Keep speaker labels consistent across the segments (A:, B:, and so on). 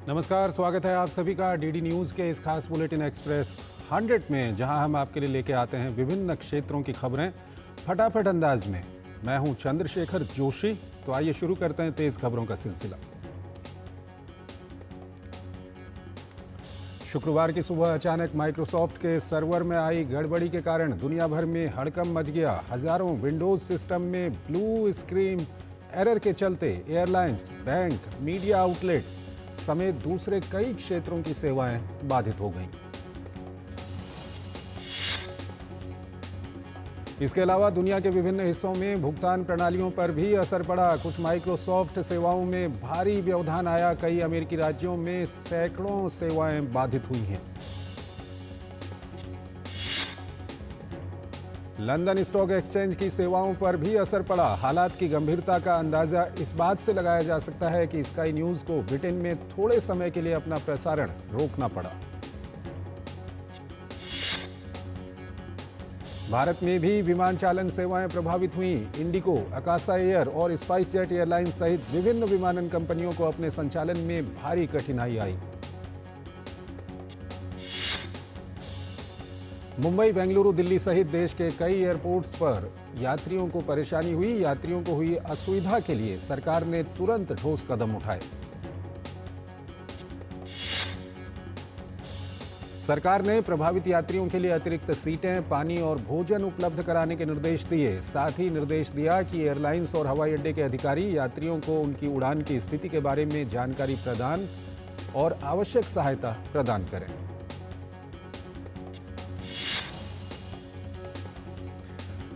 A: नमस्कार, स्वागत है आप सभी का डीडी न्यूज़ के इस खास बुलेटिन एक्सप्रेस 100 में, जहां हम आपके लिए लेके आते हैं विभिन्न क्षेत्रों की खबरें फटाफट अंदाज में। मैं हूं चंद्रशेखर जोशी। तो आइए शुरू करते हैं तेज खबरों का सिलसिला। शुक्रवार की सुबह अचानक माइक्रोसॉफ्ट के सर्वर में आई गड़बड़ी के कारण दुनिया भर में हड़कंप मच गया। हजारों विंडोज सिस्टम में ब्लू स्क्रीन एरर के चलते एयरलाइंस, बैंक, मीडिया आउटलेट्स समेत दूसरे कई क्षेत्रों की सेवाएं बाधित हो गईं। इसके अलावा दुनिया के विभिन्न हिस्सों में भुगतान प्रणालियों पर भी असर पड़ा। कुछ माइक्रोसॉफ्ट सेवाओं में भारी व्यवधान आया। कई अमेरिकी राज्यों में सैकड़ों सेवाएं बाधित हुई हैं। लंदन स्टॉक एक्सचेंज की सेवाओं पर भी असर पड़ा। हालात की गंभीरता का अंदाजा इस बात से लगाया जा सकता है कि स्काई न्यूज को ब्रिटेन में थोड़े समय के लिए अपना प्रसारण रोकना पड़ा। भारत में भी विमान चालन सेवाएं प्रभावित हुईं। इंडिगो, अकासा एयर और स्पाइस जेट एयरलाइंस सहित विभिन्न विमानन कंपनियों को अपने संचालन में भारी कठिनाई आई। मुंबई, बेंगलुरु, दिल्ली सहित देश के कई एयरपोर्ट्स पर यात्रियों को परेशानी हुई। यात्रियों को हुई असुविधा के लिए सरकार ने तुरंत ठोस कदम उठाए। सरकार ने प्रभावित यात्रियों के लिए अतिरिक्त सीटें, पानी और भोजन उपलब्ध कराने के निर्देश दिए। साथ ही निर्देश दिया कि एयरलाइंस और हवाई अड्डे के अधिकारी यात्रियों को उनकी उड़ान की स्थिति के बारे में जानकारी प्रदान और आवश्यक सहायता प्रदान करें।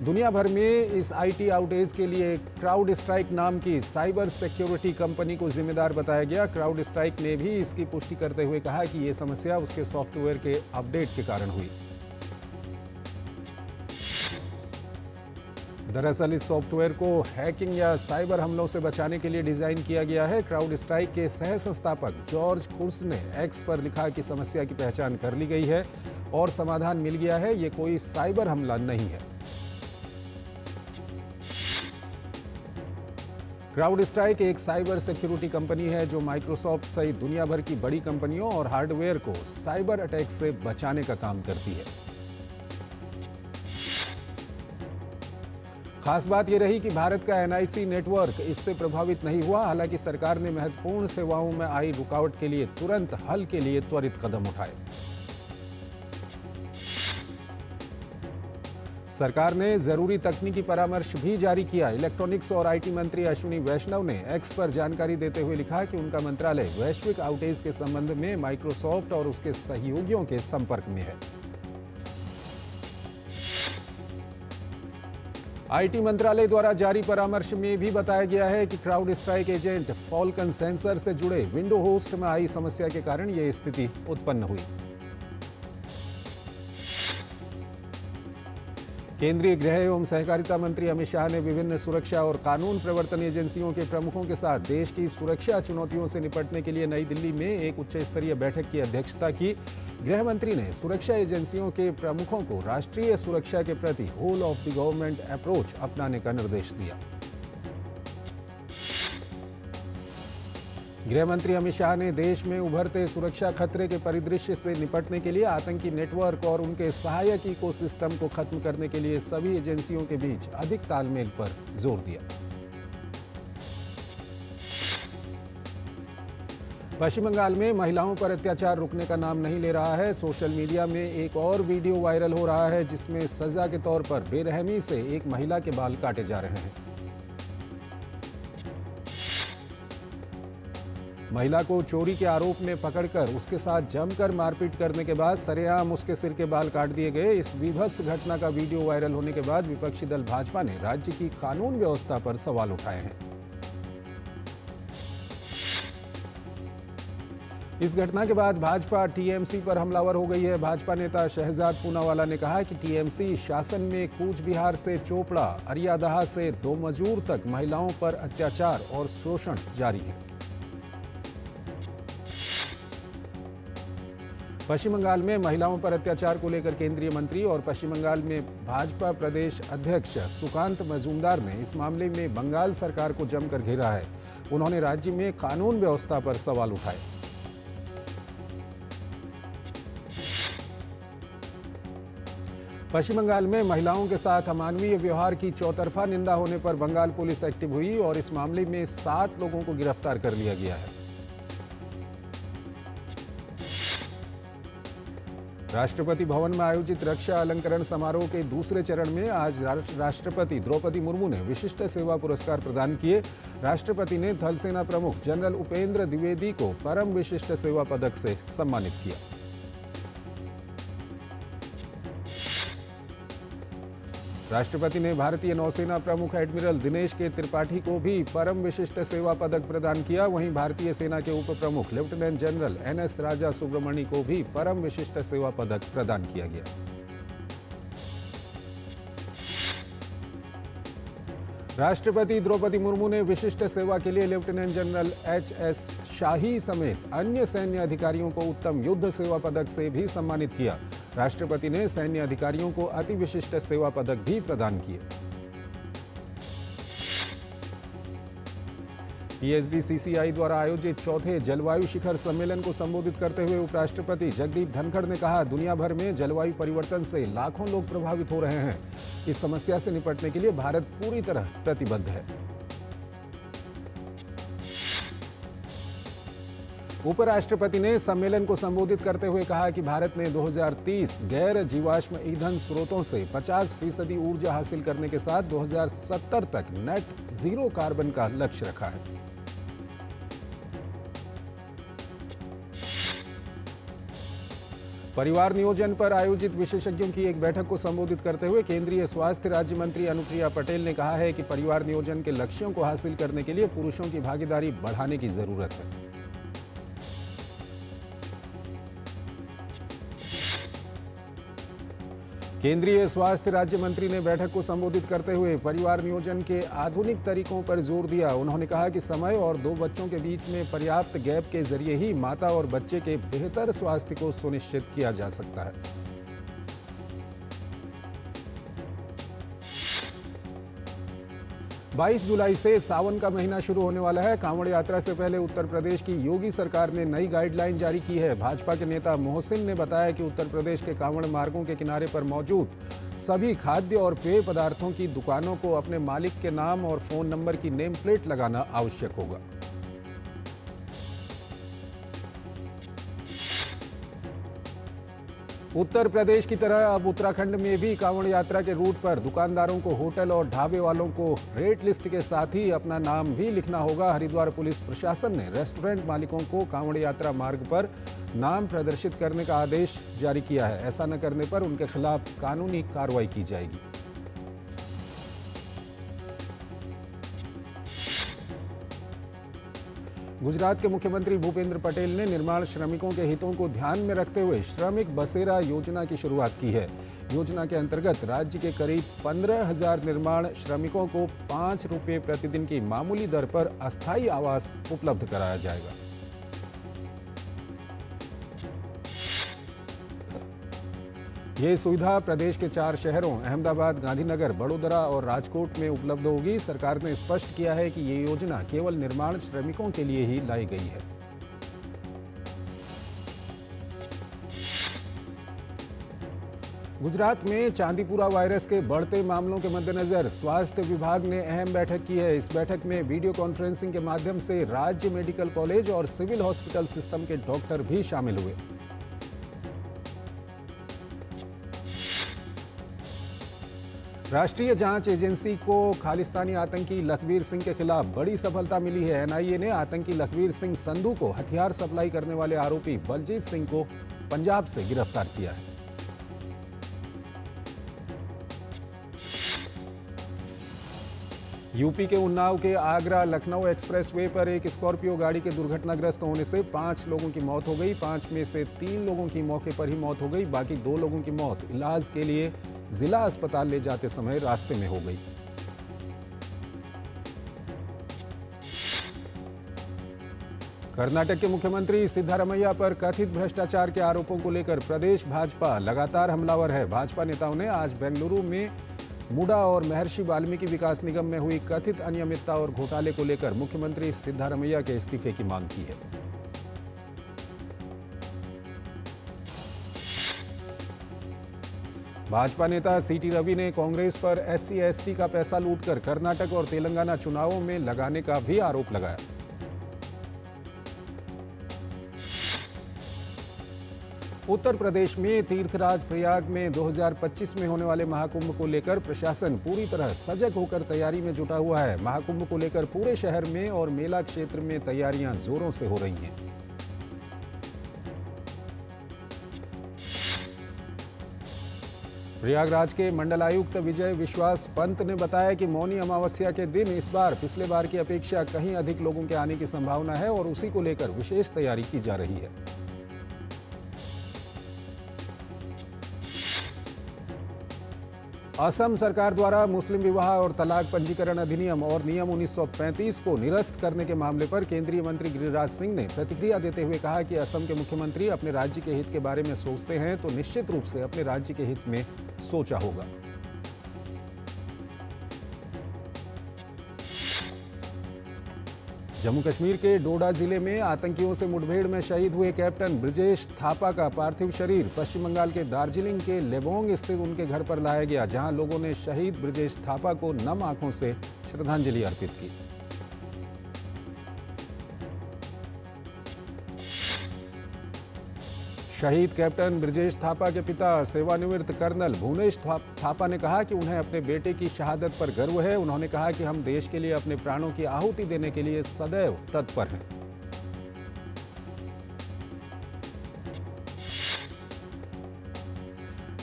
A: दुनिया भर में इस आईटी आउटेज के लिए क्राउड स्ट्राइक नाम की साइबर सिक्योरिटी कंपनी को जिम्मेदार बताया गया। क्राउड स्ट्राइक ने भी इसकी पुष्टि करते हुए कहा कि यह समस्या उसके सॉफ्टवेयर के अपडेट के कारण हुई। दरअसल इस सॉफ्टवेयर को हैकिंग या साइबर हमलों से बचाने के लिए डिजाइन किया गया है। क्राउड स्ट्राइक के सह संस्थापक जॉर्ज कुर्स ने एक्स पर लिखा कि समस्या की पहचान कर ली गई है और समाधान मिल गया है। ये कोई साइबर हमला नहीं है। क्राउड स्ट्राइक एक साइबर सिक्योरिटी कंपनी है जो माइक्रोसॉफ्ट सहित दुनिया भर की बड़ी कंपनियों और हार्डवेयर को साइबर अटैक से बचाने का काम करती है। खास बात यह रही कि भारत का एनआईसी नेटवर्क इससे प्रभावित नहीं हुआ। हालांकि सरकार ने महत्वपूर्ण सेवाओं में आई रुकावट के लिए तुरंत हल के लिए त्वरित कदम उठाए। सरकार ने जरूरी तकनीकी परामर्श भी जारी किया। इलेक्ट्रॉनिक्स और आईटी मंत्री अश्विनी वैष्णव ने एक्स पर जानकारी देते हुए लिखा कि उनका मंत्रालय वैश्विक आउटेज के संबंध में माइक्रोसॉफ्ट और उसके सहयोगियों के संपर्क में है। आईटी मंत्रालय द्वारा जारी परामर्श में भी बताया गया है कि crowd strike agent Falcon sensor से जुड़े विंडो होस्ट में आई समस्या के कारण यह स्थिति उत्पन्न हुई। केंद्रीय गृह एवं सहकारिता मंत्री अमित शाह ने विभिन्न सुरक्षा और कानून प्रवर्तन एजेंसियों के प्रमुखों के साथ देश की सुरक्षा चुनौतियों से निपटने के लिए नई दिल्ली में एक उच्च स्तरीय बैठक की अध्यक्षता की। गृह मंत्री ने सुरक्षा एजेंसियों के प्रमुखों को राष्ट्रीय सुरक्षा के प्रति whole of the government approach अपनाने का निर्देश दिया। गृह मंत्री अमित शाह ने देश में उभरते सुरक्षा खतरे के परिदृश्य से निपटने के लिए आतंकी नेटवर्क और उनके सहायक इकोसिस्टम को खत्म करने के लिए सभी एजेंसियों के बीच अधिक तालमेल पर जोर दिया। पश्चिम बंगाल में महिलाओं पर अत्याचार रुकने का नाम नहीं ले रहा है। सोशल मीडिया में एक और वीडियो वायरल हो रहा है जिसमें सजा के तौर पर बेरहमी से एक महिला के बाल काटे जा रहे हैं। महिला को चोरी के आरोप में पकड़कर उसके साथ जमकर मारपीट करने के बाद सरेआम उसके सिर के बाल काट दिए गए। इस विभत्स घटना का वीडियो वायरल होने के बाद विपक्षी दल भाजपा ने राज्य की कानून व्यवस्था पर सवाल उठाए हैं। इस घटना के बाद भाजपा टीएमसी पर हमलावर हो गई है। भाजपा नेता शहजाद पूनावाला ने कहा कि टीएमसी शासन में कूच बिहार से चोपड़ा, अरियादहा से दो मजूर तक महिलाओं पर अत्याचार और शोषण जारी है। पश्चिम बंगाल में महिलाओं पर अत्याचार को लेकर केंद्रीय मंत्री और पश्चिम बंगाल में भाजपा प्रदेश अध्यक्ष सुकांत मजूमदार ने इस मामले में बंगाल सरकार को जमकर घेरा है। उन्होंने राज्य में कानून व्यवस्था पर सवाल उठाए। पश्चिम बंगाल में महिलाओं के साथ अमानवीय व्यवहार की चौतरफा निंदा होने पर बंगाल पुलिस एक्टिव हुई और इस मामले में 7 लोगों को गिरफ्तार कर लिया गया है। राष्ट्रपति भवन में आयोजित रक्षा अलंकरण समारोह के दूसरे चरण में आज राष्ट्रपति द्रौपदी मुर्मू ने विशिष्ट सेवा पुरस्कार प्रदान किए। राष्ट्रपति ने थल सेना प्रमुख जनरल उपेंद्र द्विवेदी को परम विशिष्ट सेवा पदक से सम्मानित किया। राष्ट्रपति ने भारतीय नौसेना प्रमुख एडमिरल दिनेश के त्रिपाठी को भी परम विशिष्ट सेवा पदक प्रदान किया। वहीं भारतीय सेना के उप प्रमुख लेफ्टिनेंट जनरल NS राजा सुब्रमणी को भी परम विशिष्ट सेवा पदक प्रदान किया गया। राष्ट्रपति द्रौपदी मुर्मू ने विशिष्ट सेवा के लिए लेफ्टिनेंट जनरल HS शाही समेत अन्य सैन्य अधिकारियों को उत्तम युद्ध सेवा पदक से भी सम्मानित किया। राष्ट्रपति ने सैन्य अधिकारियों को अति विशिष्ट सेवा पदक भी प्रदान किए। PHD-CCI द्वारा आयोजित चौथे जलवायु शिखर सम्मेलन को संबोधित करते हुए उपराष्ट्रपति जगदीप धनखड़ ने कहा, दुनिया भर में जलवायु परिवर्तन से लाखों लोग प्रभावित हो रहे हैं। इस समस्या से निपटने के लिए भारत पूरी तरह प्रतिबद्ध है। उपराष्ट्रपति ने सम्मेलन को संबोधित करते हुए कहा कि भारत ने 2030 गैर जीवाश्म ईंधन स्रोतों से 50% ऊर्जा हासिल करने के साथ 2070 तक नेट जीरो कार्बन का लक्ष्य रखा है। परिवार नियोजन पर आयोजित विशेषज्ञों की एक बैठक को संबोधित करते हुए केंद्रीय स्वास्थ्य राज्य मंत्री अनुप्रिया पटेल ने कहा है कि परिवार नियोजन के लक्ष्यों को हासिल करने के लिए पुरुषों की भागीदारी बढ़ाने की जरूरत है। केंद्रीय स्वास्थ्य राज्य मंत्री ने बैठक को संबोधित करते हुए परिवार नियोजन के आधुनिक तरीकों पर जोर दिया। उन्होंने कहा कि समय और 2 बच्चों के बीच में पर्याप्त गैप के जरिए ही माता और बच्चे के बेहतर स्वास्थ्य को सुनिश्चित किया जा सकता है। बाईस जुलाई से सावन का महीना शुरू होने वाला है। कांवड़ यात्रा से पहले उत्तर प्रदेश की योगी सरकार ने नई गाइडलाइन जारी की है। भाजपा के नेता मोहसिन ने बताया कि उत्तर प्रदेश के कांवड़ मार्गों के किनारे पर मौजूद सभी खाद्य और पेय पदार्थों की दुकानों को अपने मालिक के नाम और फोन नंबर की नेम प्लेट लगाना आवश्यक होगा। उत्तर प्रदेश की तरह अब उत्तराखंड में भी कांवड़ यात्रा के रूट पर दुकानदारों को होटल और ढाबे वालों को रेट लिस्ट के साथ ही अपना नाम भी लिखना होगा। हरिद्वार पुलिस प्रशासन ने रेस्टोरेंट मालिकों को कांवड़ यात्रा मार्ग पर नाम प्रदर्शित करने का आदेश जारी किया है। ऐसा न करने पर उनके खिलाफ कानूनी कार्रवाई की जाएगी। गुजरात के मुख्यमंत्री भूपेंद्र पटेल ने निर्माण श्रमिकों के हितों को ध्यान में रखते हुए श्रमिक बसेरा योजना की शुरुआत की है। योजना के अंतर्गत राज्य के करीब 15,000 निर्माण श्रमिकों को 5 रुपये प्रतिदिन की मामूली दर पर अस्थायी आवास उपलब्ध कराया जाएगा। ये सुविधा प्रदेश के 4 शहरों अहमदाबाद, गांधीनगर, बड़ोदरा और राजकोट में उपलब्ध होगी। सरकार ने स्पष्ट किया है कि ये योजना केवल निर्माण श्रमिकों के लिए ही लाई गई है। गुजरात में चांदीपुरा वायरस के बढ़ते मामलों के मद्देनजर स्वास्थ्य विभाग ने अहम बैठक की है। इस बैठक में वीडियो कॉन्फ्रेंसिंग के माध्यम से राज्य मेडिकल कॉलेज और सिविल हॉस्पिटल सिस्टम के डॉक्टर भी शामिल हुए। राष्ट्रीय जांच एजेंसी को खालिस्तानी आतंकी लखबीर सिंह के खिलाफ बड़ी सफलता मिली है। NIA ने आतंकी लखबीर सिंह संधू को हथियार सप्लाई करने वाले आरोपी बलजीत सिंह को पंजाब से गिरफ्तार किया है। यूपी के उन्नाव के आगरा लखनऊ एक्सप्रेसवे पर एक स्कॉर्पियो गाड़ी के दुर्घटनाग्रस्त होने से 5 लोगों की मौत हो गई। 5 में से 3 लोगों की मौके पर ही मौत हो गई। बाकी 2 लोगों की मौत इलाज के लिए जिला अस्पताल ले जाते समय रास्ते में हो गई। कर्नाटक के मुख्यमंत्री सिद्धारमैया पर कथित भ्रष्टाचार के आरोपों को लेकर प्रदेश भाजपा लगातार हमलावर है। भाजपा नेताओं ने आज बेंगलुरु में मुडा और महर्षि वाल्मीकि विकास निगम में हुई कथित अनियमितता और घोटाले को लेकर मुख्यमंत्री सिद्धारमैया के इस्तीफे की मांग की है। भाजपा नेता सीटी रवि ने कांग्रेस पर SC/ST का पैसा लूटकर कर्नाटक और तेलंगाना चुनावों में लगाने का भी आरोप लगाया। उत्तर प्रदेश में तीर्थराज प्रयाग में 2025 में होने वाले महाकुंभ को लेकर प्रशासन पूरी तरह सजग होकर तैयारी में जुटा हुआ है। महाकुंभ को लेकर पूरे शहर में और मेला क्षेत्र में तैयारियां जोरों से हो रही हैं। प्रयागराज के मंडलायुक्त विजय विश्वास पंत ने बताया कि मौनी अमावस्या के दिन इस बार पिछले बार की अपेक्षा कहीं अधिक लोगों के आने की संभावना है और उसी को लेकर विशेष तैयारी की जा रही है। असम सरकार द्वारा मुस्लिम विवाह और तलाक पंजीकरण अधिनियम और नियम 1935 को निरस्त करने के मामले पर केंद्रीय मंत्री गिरिराज सिंह ने प्रतिक्रिया देते हुए कहा कि असम के मुख्यमंत्री अपने राज्य के हित के बारे में सोचते हैं तो निश्चित रूप से अपने राज्य के हित में सोचा होगा। जम्मू कश्मीर के डोडा जिले में आतंकियों से मुठभेड़ में शहीद हुए कैप्टन ब्रजेश थापा का पार्थिव शरीर पश्चिम बंगाल के दार्जिलिंग के लेबोंग स्थित उनके घर पर लाया गया, जहां लोगों ने शहीद ब्रजेश थापा को नम आंखों से श्रद्धांजलि अर्पित की। शहीद कैप्टन ब्रजेश थापा के पिता सेवानिवृत्त कर्नल भुवनेश थापा ने कहा कि उन्हें अपने बेटे की शहादत पर गर्व है। उन्होंने कहा कि हम देश के लिए अपने प्राणों की आहुति देने के लिए सदैव तत्पर हैं।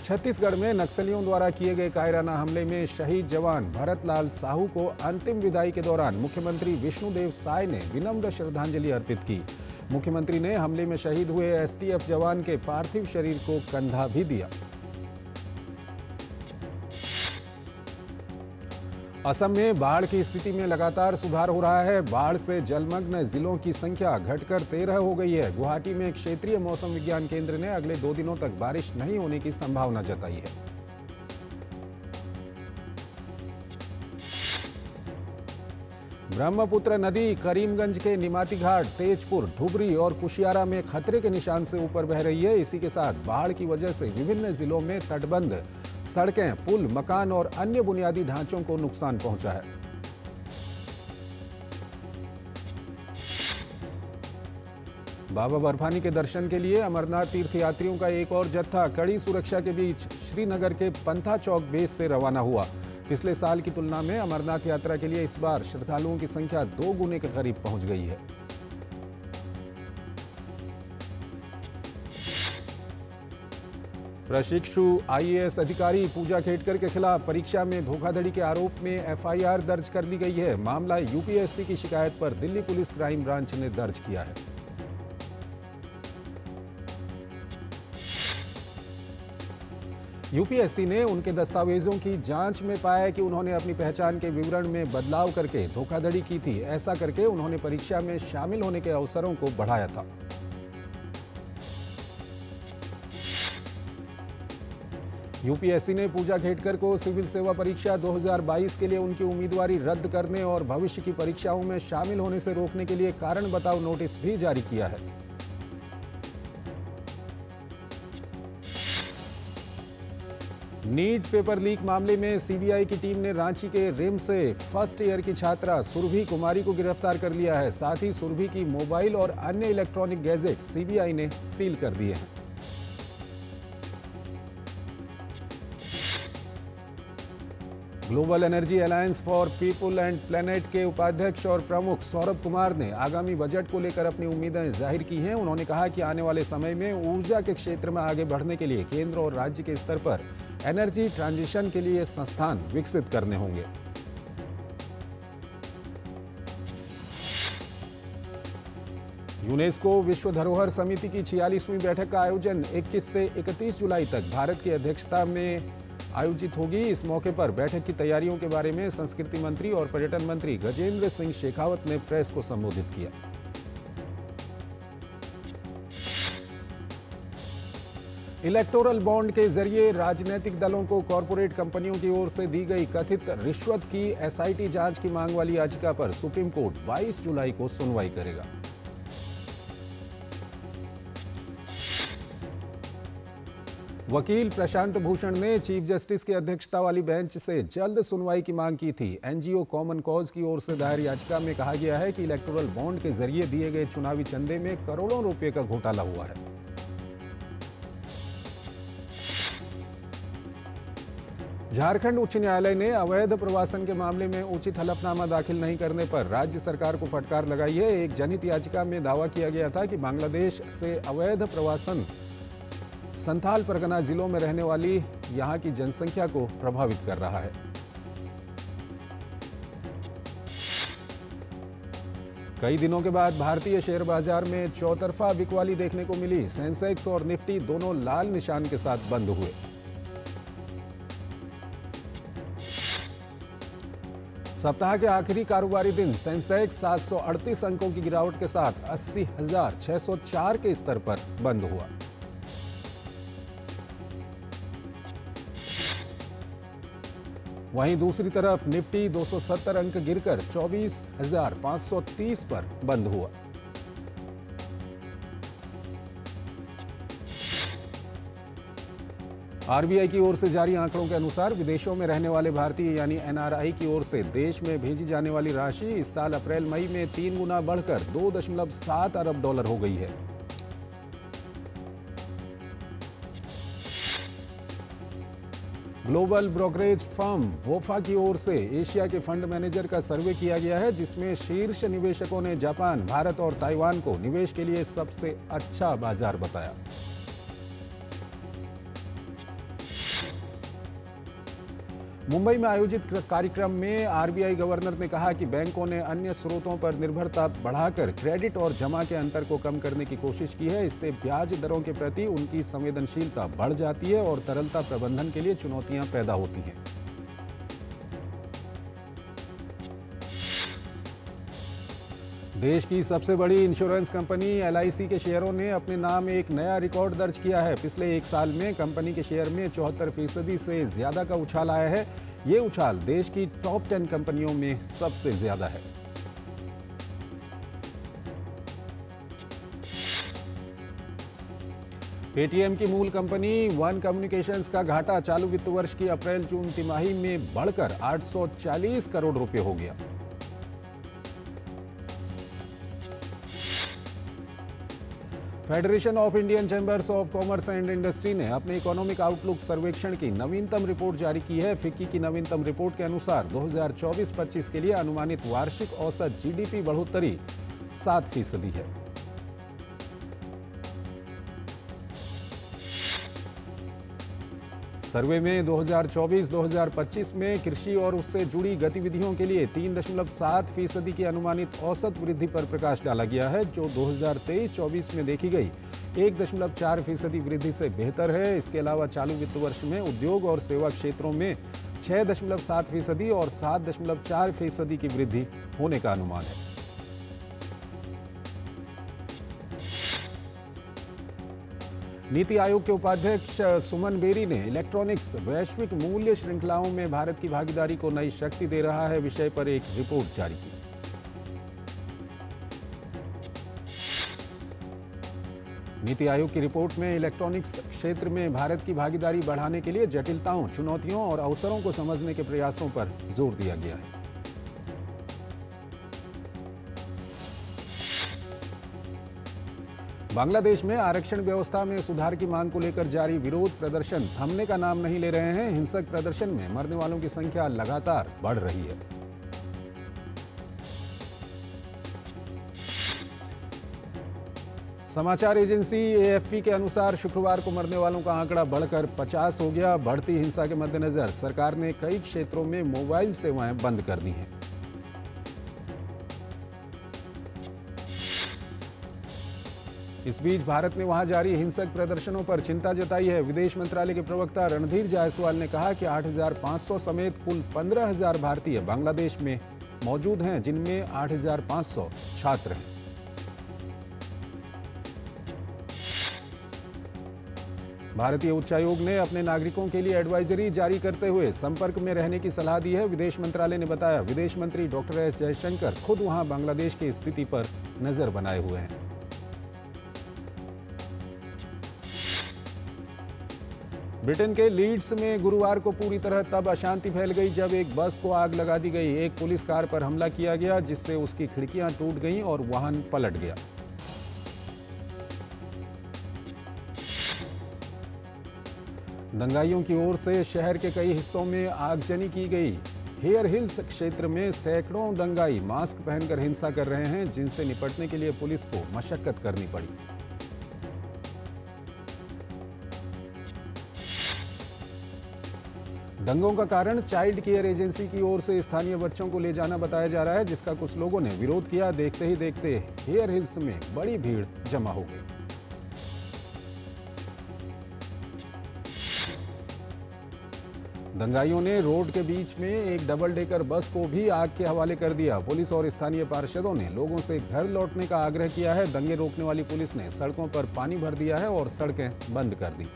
A: छत्तीसगढ़ में नक्सलियों द्वारा किए गए कायराना हमले में शहीद जवान भरतलाल साहू को अंतिम विदाई के दौरान मुख्यमंत्री विष्णुदेव साय ने विनम्र श्रद्धांजलि अर्पित की। मुख्यमंत्री ने हमले में शहीद हुए STF जवान के पार्थिव शरीर को कंधा भी दिया। असम में बाढ़ की स्थिति में लगातार सुधार हो रहा है। बाढ़ से जलमग्न जिलों की संख्या घटकर 13 हो गई है। गुवाहाटी में क्षेत्रीय मौसम विज्ञान केंद्र ने अगले 2 दिनों तक बारिश नहीं होने की संभावना जताई है। ब्रह्मपुत्र नदी करीमगंज के निमाती घाट, तेजपुर, धुबरी और कुशियारा में खतरे के निशान से ऊपर बह रही है। इसी के साथ बाढ़ की वजह से विभिन्न जिलों में तटबंध, सड़कें, पुल, मकान और अन्य बुनियादी ढांचों को नुकसान पहुंचा है। बाबा बर्फानी के दर्शन के लिए अमरनाथ तीर्थयात्रियों का एक और जत्था कड़ी सुरक्षा के बीच श्रीनगर के पंथा चौक बेस से रवाना हुआ। पिछले साल की तुलना में अमरनाथ यात्रा के लिए इस बार श्रद्धालुओं की संख्या 2 गुने के करीब पहुंच गई है। प्रशिक्षु IAS अधिकारी पूजा खेडकर के खिलाफ परीक्षा में धोखाधड़ी के आरोप में FIR दर्ज कर ली गई है। मामला UPSC की शिकायत पर दिल्ली पुलिस क्राइम ब्रांच ने दर्ज किया है। UPSC ने उनके दस्तावेजों की जांच में पाया कि उन्होंने अपनी पहचान के विवरण में बदलाव करके धोखाधड़ी की थी। ऐसा करके उन्होंने परीक्षा में शामिल होने के अवसरों को बढ़ाया था। UPSC ने पूजा खेडकर को सिविल सेवा परीक्षा 2022 के लिए उनकी उम्मीदवारी रद्द करने और भविष्य की परीक्षाओं में शामिल होने से रोकने के लिए कारण बताओ नोटिस भी जारी किया है। नीट पेपर लीक मामले में CBI की टीम ने रांची के रिम्स से फर्स्ट ईयर की छात्रा सुरभि कुमारी को गिरफ्तार कर लिया है। साथ ही सुरभि की मोबाइल और अन्य इलेक्ट्रॉनिक गैजेट CBI ने सील कर दिए हैं। Global energy alliance for people and planet के उपाध्यक्ष और प्रमुख सौरभ कुमार ने आगामी बजट को लेकर अपनी उम्मीदें जाहिर की हैं। उन्होंने कहा कि आने वाले समय में ऊर्जा के क्षेत्र में आगे बढ़ने के लिए केंद्र और राज्य के स्तर पर एनर्जी ट्रांजिशन के लिए संस्थान विकसित करने होंगे। यूनेस्को विश्व धरोहर समिति की 46वीं बैठक का आयोजन 21 से 31 जुलाई तक भारत की अध्यक्षता में आयोजित होगी। इस मौके पर बैठक की तैयारियों के बारे में संस्कृति मंत्री और पर्यटन मंत्री गजेंद्र सिंह शेखावत ने प्रेस को संबोधित किया। इलेक्टोरल बॉन्ड के जरिए राजनीतिक दलों को कॉरपोरेट कंपनियों की ओर से दी गई कथित रिश्वत की SIT जांच की मांग वाली याचिका पर सुप्रीम कोर्ट 22 जुलाई को सुनवाई करेगा। वकील प्रशांत भूषण ने चीफ जस्टिस की अध्यक्षता वाली बेंच से जल्द सुनवाई की मांग की थी। एनजीओ कॉमन कॉज की ओर से दायर याचिका में कहा गया है कि इलेक्टोरल बॉन्ड के जरिए दिए गए चुनावी चंदे में करोड़ों रुपए का घोटाला हुआ है। झारखंड उच्च न्यायालय ने अवैध प्रवासन के मामले में उचित हलफनामा दाखिल नहीं करने पर राज्य सरकार को फटकार लगाई है। एक जनहित याचिका में दावा किया गया था कि बांग्लादेश से अवैध प्रवासन संथाल परगना जिलों में रहने वाली यहां की जनसंख्या को प्रभावित कर रहा है। कई दिनों के बाद भारतीय शेयर बाजार में चौतरफा बिकवाली देखने को मिली। सेंसेक्स और निफ्टी दोनों लाल निशान के साथ बंद हुए। सप्ताह के आखिरी कारोबारी दिन सेंसेक्स 738 अंकों की गिरावट के साथ 80,604 के स्तर पर बंद हुआ। वहीं दूसरी तरफ निफ्टी 270 अंक गिरकर 24,530 पर बंद हुआ। आरबीआई की ओर से जारी आंकड़ों के अनुसार विदेशों में रहने वाले भारतीय यानी एनआरआई की ओर से देश में भेजी जाने वाली राशि इस साल अप्रैल मई में 3 गुना बढ़कर 2.7 अरब डॉलर हो गई है। ग्लोबल ब्रोकरेज फर्म वोफा की ओर से एशिया के फंड मैनेजर का सर्वे किया गया है, जिसमें शीर्ष निवेशकों ने जापान, भारत और ताइवान को निवेश के लिए सबसे अच्छा बाजार बताया। मुंबई में आयोजित कार्यक्रम में आरबीआई गवर्नर ने कहा कि बैंकों ने अन्य स्रोतों पर निर्भरता बढ़ाकर क्रेडिट और जमा के अंतर को कम करने की कोशिश की है। इससे ब्याज दरों के प्रति उनकी संवेदनशीलता बढ़ जाती है और तरलता प्रबंधन के लिए चुनौतियां पैदा होती हैं। देश की सबसे बड़ी इंश्योरेंस कंपनी एलआईसी के शेयरों ने अपने नाम एक नया रिकॉर्ड दर्ज किया है। पिछले एक साल में कंपनी के शेयर में 74% से ज्यादा का उछाल आया है। ये उछाल देश की टॉप 10 कंपनियों में सबसे ज्यादा है। पेटीएम की मूल कंपनी वन कम्युनिकेशंस का घाटा चालू वित्त वर्ष की अप्रैल-जून तिमाही में बढ़कर 840 करोड़ रुपए हो गया। Federation of Indian chambers of commerce and industry ने अपने इकोनॉमिक आउटलुक सर्वेक्षण की नवीनतम रिपोर्ट जारी की है। फिक्की की नवीनतम रिपोर्ट के अनुसार 2024-25 के लिए अनुमानित वार्षिक औसत जीडीपी बढ़ोतरी 7% है। सर्वे में 2024-2025 में कृषि और उससे जुड़ी गतिविधियों के लिए 3.7% की अनुमानित औसत वृद्धि पर प्रकाश डाला गया है, जो 2023-24 में देखी गई 1.4% वृद्धि से बेहतर है। इसके अलावा चालू वित्त वर्ष में उद्योग और सेवा क्षेत्रों में 6.7% और 7.4% की वृद्धि होने का अनुमान है। नीति आयोग के उपाध्यक्ष सुमन बेरी ने इलेक्ट्रॉनिक्स वैश्विक मूल्य श्रृंखलाओं में भारत की भागीदारी को नई शक्ति दे रहा है विषय पर एक रिपोर्ट जारी की। नीति आयोग की रिपोर्ट में इलेक्ट्रॉनिक्स क्षेत्र में भारत की भागीदारी बढ़ाने के लिए जटिलताओं, चुनौतियों और अवसरों को समझने के प्रयासों पर जोर दिया गया है। बांग्लादेश में आरक्षण व्यवस्था में सुधार की मांग को लेकर जारी विरोध प्रदर्शन थमने का नाम नहीं ले रहे हैं। हिंसक प्रदर्शन में मरने वालों की संख्या लगातार बढ़ रही है। समाचार एजेंसी एएफपी के अनुसार शुक्रवार को मरने वालों का आंकड़ा बढ़कर 50 हो गया। बढ़ती हिंसा के मद्देनजर सरकार ने कई क्षेत्रों में मोबाइल सेवाएं बंद कर दी हैं। इस बीच भारत ने वहां जारी हिंसक प्रदर्शनों पर चिंता जताई है। विदेश मंत्रालय के प्रवक्ता रणधीर जायसवाल ने कहा कि 8,500 समेत कुल 15,000 भारतीय बांग्लादेश में मौजूद हैं, जिनमें 8,500 छात्र हैं। भारतीय उच्चायोग ने अपने नागरिकों के लिए एडवाइजरी जारी करते हुए संपर्क में रहने की सलाह दी है। विदेश मंत्रालय ने बताया, विदेश मंत्री डॉक्टर एस जयशंकर खुद वहां बांग्लादेश की स्थिति पर नजर बनाए हुए हैं। ब्रिटेन के लीड्स में गुरुवार को पूरी तरह तब अशांति फैल गई जब एक बस को आग लगा दी गई। एक पुलिस कार पर हमला किया गया जिससे उसकी खिड़कियां टूट गईं और वाहन पलट गया। दंगाइयों की ओर से शहर के कई हिस्सों में आगजनी की गई। हेयर हिल्स क्षेत्र में सैकड़ों दंगाई मास्क पहनकर हिंसा कर रहे हैं, जिनसे निपटने के लिए पुलिस को मशक्कत करनी पड़ी। दंगों का कारण चाइल्ड केयर एजेंसी की ओर से स्थानीय बच्चों को ले जाना बताया जा रहा है, जिसका कुछ लोगों ने विरोध किया। देखते ही देखते हेयर हिल्स में बड़ी भीड़ जमा हो गई। दंगाइयों ने रोड के बीच में एक डबल डेकर बस को भी आग के हवाले कर दिया। पुलिस और स्थानीय पार्षदों ने लोगों से घर लौटने का आग्रह किया है। दंगे रोकने वाली पुलिस ने सड़कों पर पानी भर दिया है और सड़कें बंद कर दी।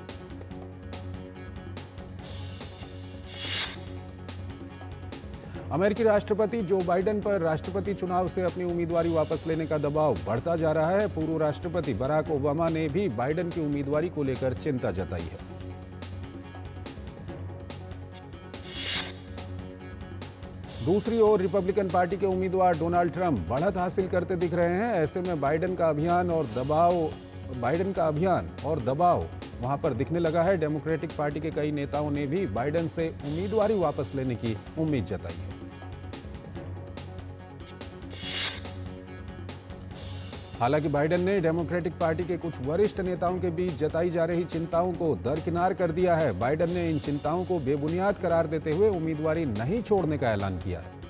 A: अमेरिकी राष्ट्रपति जो बाइडेन पर राष्ट्रपति चुनाव से अपनी उम्मीदवारी वापस लेने का दबाव बढ़ता जा रहा है। पूर्व राष्ट्रपति बराक ओबामा ने भी बाइडेन की उम्मीदवारी को लेकर चिंता जताई है। दूसरी ओर रिपब्लिकन पार्टी के उम्मीदवार डोनाल्ड ट्रंप बढ़त हासिल करते दिख रहे हैं। ऐसे में बाइडेन का अभियान और दबाव वहां पर दिखने लगा है। डेमोक्रेटिक पार्टी के कई नेताओं ने भी बाइडेन से उम्मीदवारी वापस लेने की उम्मीद जताई है। हालांकि बाइडेन ने डेमोक्रेटिक पार्टी के कुछ वरिष्ठ नेताओं के बीच जताई जा रही चिंताओं को दरकिनार कर दिया है। बाइडेन ने इन चिंताओं को बेबुनियाद करार देते हुए उम्मीदवारी नहीं छोड़ने का ऐलान किया है।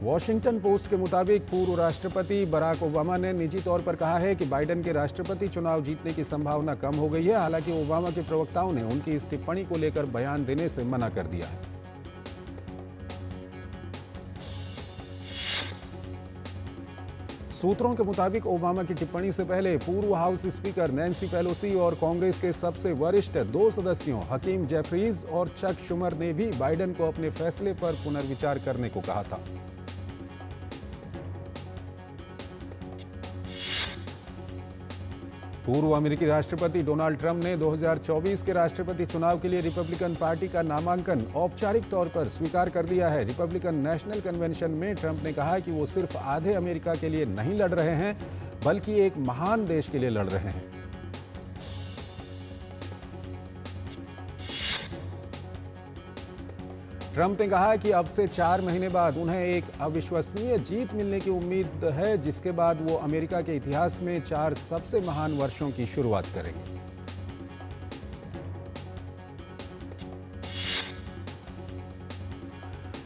A: वॉशिंगटन पोस्ट के मुताबिक पूर्व राष्ट्रपति बराक ओबामा ने निजी तौर पर कहा है कि बाइडेन के राष्ट्रपति चुनाव जीतने की संभावना कम हो गई है। हालांकि ओबामा के प्रवक्ताओं ने उनकी इस टिप्पणी को लेकर बयान देने से मना कर दिया है। सूत्रों के मुताबिक ओबामा की टिप्पणी से पहले पूर्व हाउस स्पीकर नैन्सी पेलोसी और कांग्रेस के सबसे वरिष्ठ 2 सदस्यों हकीम जेफरीज और चक शुमर ने भी बाइडेन को अपने फैसले पर पुनर्विचार करने को कहा था। पूर्व अमेरिकी राष्ट्रपति डोनाल्ड ट्रंप ने 2024 के राष्ट्रपति चुनाव के लिए रिपब्लिकन पार्टी का नामांकन औपचारिक तौर पर स्वीकार कर लिया है। रिपब्लिकन नेशनल कन्वेंशन में ट्रंप ने कहा कि वो सिर्फ आधे अमेरिका के लिए नहीं लड़ रहे हैं, बल्कि एक महान देश के लिए लड़ रहे हैं। ट्रंप ने कहा कि अब से 4 महीने बाद उन्हें एक अविश्वसनीय जीत मिलने की उम्मीद है, जिसके बाद वो अमेरिका के इतिहास में 4 सबसे महान वर्षों की शुरुआत करेंगे।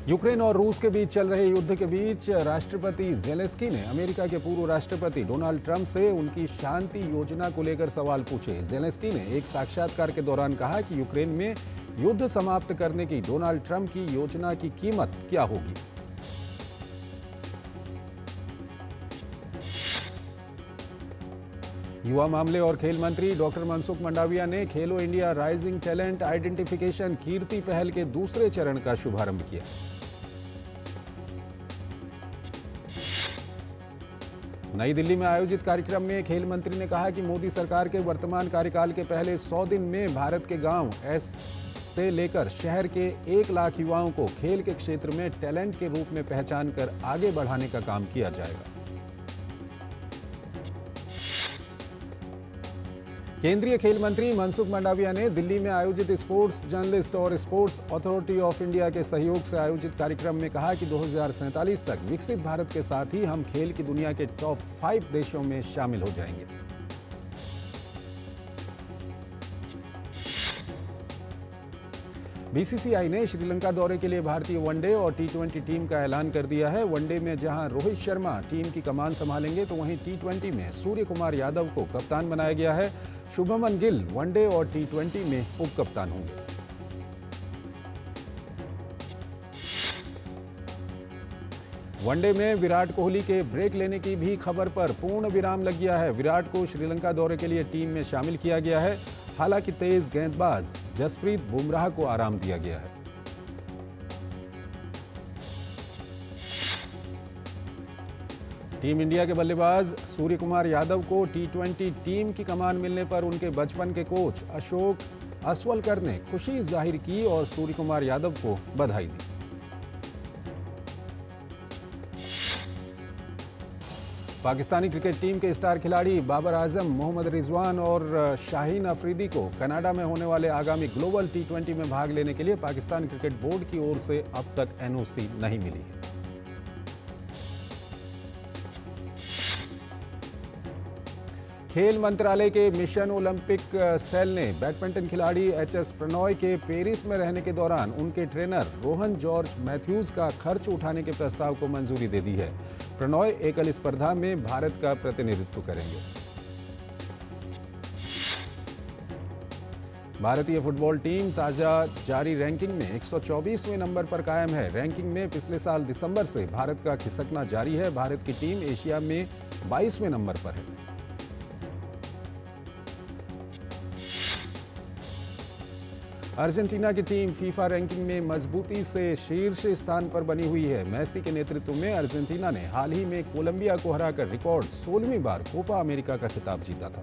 A: यूक्रेन और रूस के बीच चल रहे युद्ध के बीच राष्ट्रपति ज़ेलेंस्की ने अमेरिका के पूर्व राष्ट्रपति डोनाल्ड ट्रंप से उनकी शांति योजना को लेकर सवाल पूछे। ज़ेलेंस्की ने एक साक्षात्कार के दौरान कहा कि यूक्रेन में युद्ध समाप्त करने की डोनाल्ड ट्रंप की योजना की कीमत क्या होगी। युवा मामले और खेल मंत्री डॉक्टर मनसुख मंडाविया ने खेलो इंडिया राइजिंग टैलेंट आइडेंटिफिकेशन कीर्ति पहल के दूसरे चरण का शुभारंभ किया। नई दिल्ली में आयोजित कार्यक्रम में खेल मंत्री ने कहा कि मोदी सरकार के वर्तमान कार्यकाल के पहले 100 दिन में भारत के गांव से लेकर शहर के 1 लाख युवाओं को खेल के क्षेत्र में टैलेंट के रूप में पहचान कर आगे बढ़ाने का काम किया जाएगा। केंद्रीय खेल मंत्री मनसुख मंडाविया ने दिल्ली में आयोजित स्पोर्ट्स जर्नलिस्ट और स्पोर्ट्स अथॉरिटी ऑफ इंडिया के सहयोग से आयोजित कार्यक्रम में कहा कि 2047 तक विकसित भारत के साथ ही हम खेल की दुनिया के टॉप 5 देशों में शामिल हो जाएंगे। बीसीसीआई ने श्रीलंका दौरे के लिए भारतीय वनडे और टी20 टीम का ऐलान कर दिया है। वनडे में जहां रोहित शर्मा टीम की कमान संभालेंगे, तो वहीं टी20 में सूर्य कुमार यादव को कप्तान बनाया गया है। शुभमन गिल वनडे और टी20 में उप कप्तान होंगे। वनडे में विराट कोहली के ब्रेक लेने की भी खबर पर पूर्ण विराम लग गया है। विराट को श्रीलंका दौरे के लिए टीम में शामिल किया गया है। हालांकि तेज गेंदबाज जसप्रीत बुमराह को आराम दिया गया है। टीम इंडिया के बल्लेबाज सूर्य कुमार यादव को टी20 टीम की कमान मिलने पर उनके बचपन के कोच अशोक असवलकर ने खुशी जाहिर की और सूर्य कुमार यादव को बधाई दी। पाकिस्तानी क्रिकेट टीम के स्टार खिलाड़ी बाबर आजम, मोहम्मद रिजवान और शाहीन अफरीदी को कनाडा में होने वाले आगामी ग्लोबल टी20 में भाग लेने के लिए पाकिस्तान क्रिकेट बोर्ड की ओर से अब तक एनओसी नहीं मिली है। खेल मंत्रालय के मिशन ओलंपिक सेल ने बैडमिंटन खिलाड़ी एचएस प्रणॉय के पेरिस में रहने के दौरान उनके ट्रेनर रोहन जॉर्ज मैथ्यूज का खर्च उठाने के प्रस्ताव को मंजूरी दे दी है। प्रणॉय एकल स्पर्धा में भारत का प्रतिनिधित्व करेंगे। भारतीय फुटबॉल टीम ताजा जारी रैंकिंग में 124वें नंबर पर कायम है। रैंकिंग में पिछले साल दिसंबर से भारत का खिसकना जारी है। भारत की टीम एशिया में 22वें नंबर पर है। अर्जेंटीना की टीम फीफा रैंकिंग में मजबूती से शीर्ष स्थान पर बनी हुई है। मेसी के नेतृत्व में अर्जेंटीना ने हाल ही में कोलंबिया को हराकर रिकॉर्ड 16वीं बार कोपा अमेरिका का खिताब जीता था।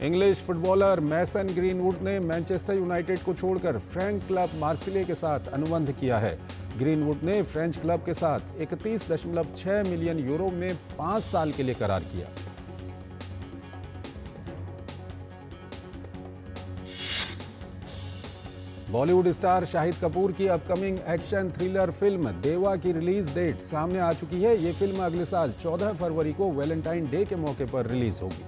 A: इंग्लिश फुटबॉलर मैसन ग्रीनवुड ने मैनचेस्टर यूनाइटेड को छोड़कर फ्रेंच क्लब मार्सिले के साथ अनुबंध किया है। ग्रीनवुड ने फ्रेंच क्लब के साथ 31.6 मिलियन यूरो में 5 साल के लिए करार किया। बॉलीवुड स्टार शाहिद कपूर की अपकमिंग एक्शन थ्रिलर फिल्म देवा की रिलीज डेट सामने आ चुकी है। ये फिल्म अगले साल 14 फरवरी को वैलेंटाइन डे के मौके पर रिलीज होगी।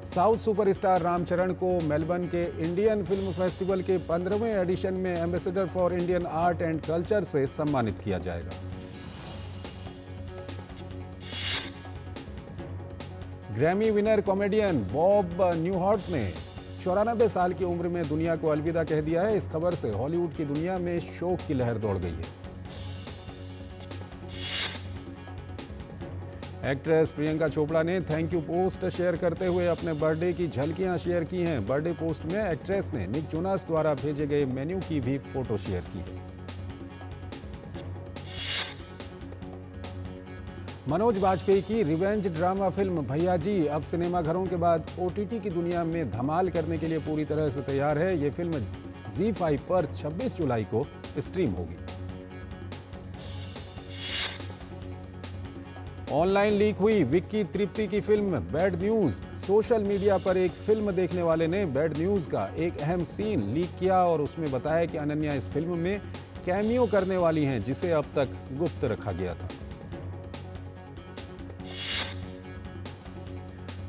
A: साउथ सुपरस्टार रामचरण को मेलबर्न के इंडियन फिल्म फेस्टिवल के 15वें एडिशन में ambassador for Indian art and culture से सम्मानित किया जाएगा। ग्रैमी विनर कॉमेडियन बॉब न्यूहॉर्ट ने 94 साल की उम्र में दुनिया को अलविदा कह दिया है। इस खबर से हॉलीवुड की दुनिया में शोक की लहर दौड़ गई है। एक्ट्रेस प्रियंका चोपड़ा ने थैंक यू पोस्ट शेयर करते हुए अपने बर्थडे की झलकियां शेयर की हैं। बर्थडे पोस्ट में एक्ट्रेस ने निक जोनास द्वारा भेजे गए मेन्यू की भी फोटो शेयर की है। मनोज वाजपेयी की रिवेंज ड्रामा फिल्म भैयाजी अब सिनेमाघरों के बाद ओटीटी की दुनिया में धमाल करने के लिए पूरी तरह से तैयार है। ये फिल्म ZEE5 पर 26 जुलाई को स्ट्रीम होगी। ऑनलाइन लीक हुई विक्की तृप्ति की film bad news. Social media पर एक फिल्म देखने वाले ने बैड न्यूज का एक अहम सीन लीक किया और उसमें बताया कि अनन्या इस फिल्म में कैमियो करने वाली हैं, जिसे अब तक गुप्त रखा गया था।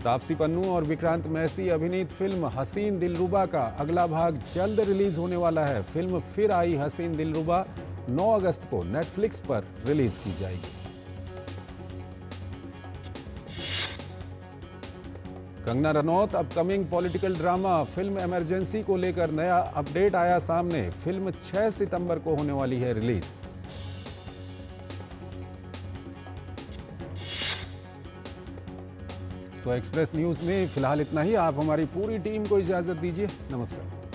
A: तापसी पन्नू और विक्रांत मैसी अभिनीत फिल्म हसीन दिलरुबा का अगला भाग जल्द रिलीज होने वाला है। फिल्म फिर आई हसीन दिलरुबा 9 अगस्त को नेटफ्लिक्स पर रिलीज की जाएगी। Kangana Ranaut upcoming political drama film emergency को लेकर नया अपडेट आया सामने। फिल्म 6 सितंबर को होने वाली है रिलीज। तो एक्सप्रेस न्यूज में फिलहाल इतना ही। आप हमारी पूरी टीम को इजाजत दीजिए। नमस्कार।